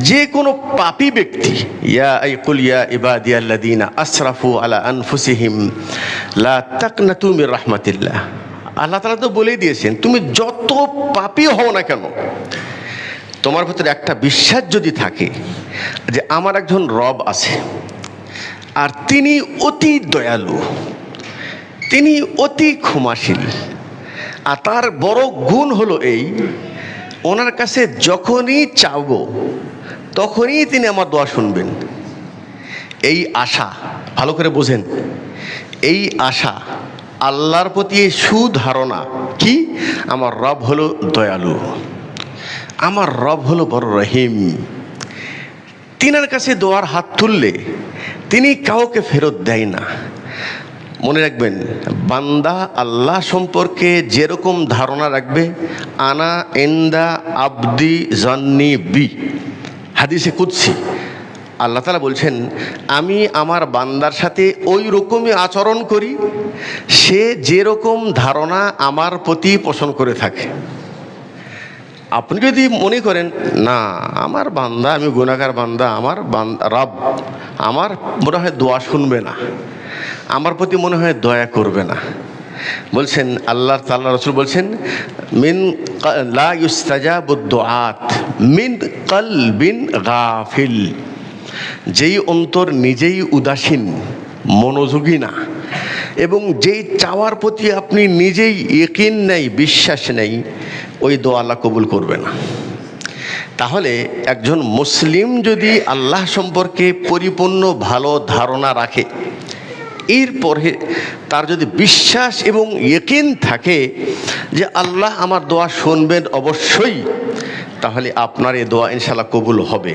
যে কোনো পাপী ব্যক্তি, ইয়া ইবাদিয়াল্লাযীনা আসরাফু আলা আনফুসিহিম লা তাকনাতু মির রাহমাতিল্লাহ, আল্লাহ তাআলা তো বলেই দিয়েছেন, তুমি যত পাপী হও না কেন, তোমার ভিতরে একটা বিশ্বাস যদি থাকে যে আমার একজন রব আছে, আর তিনি অতি দয়ালু, তিনি অতি ক্ষমাশীল, আর তার বড় গুণ হলো এই, ওনার কাছে যখনই চাইব তখনই তিনি আমার দোয়া শুনবেন। এই আশা, ভালো করে বোঝেন, এই আশা, আল্লাহর প্রতি এই সুধারণা কি, আমার রব হলো দয়ালু, আমার রব হলো বড় রহিম, তিনার কাছে দোয়ার হাত তুললে তিনি কাউকে ফেরত দেয় না। মনে রাখবেন, বান্দা আল্লাহ সম্পর্কে যেরকম ধারণা রাখবে, আনা ইনদা আবদি জান্নি বি, হাদিসে কুদসি আল্লাহ তাআলা বলছেন, আমি আমার বান্দার সাথে ওই রকমই আচরণ করি সে যেরকম ধারণা আমার প্রতি পোষণ করে থাকে। আপনি যদি মনে করেন না আমার বান্দা, আমি গুনাহগার বান্দা, আমার বান্দা রব আমার মনে হয় দোয়া শুনবে না, আমার প্রতি মনে হয় দয়া করবে না, বলছেন আল্লাহ তাআলা, রাসূল বলছেন, মিন লা ইউস্তাজাবুদ দুআত মিন কলবিন গাফিল, যেই অন্তর নিজেই উদাসীন, মনোযোগী না, এবং যেই চাওয়ার প্রতি আপনি নিজেই ইয়াকিন নেই, বিশ্বাস নেই, ওই দোয়া আল্লাহ কবুল করবে না। তাহলে একজন মুসলিম যদি আল্লাহ সম্পর্কে পরিপূর্ণ ভালো ধারণা রাখে, এরপরে তার যদি বিশ্বাস এবং ইয়াকিন থাকে যে আল্লাহ আমার দোয়া শুনবেন অবশ্যই, তাহলে আপনার এই দোয়া ইনশাআল্লাহ কবুল হবে।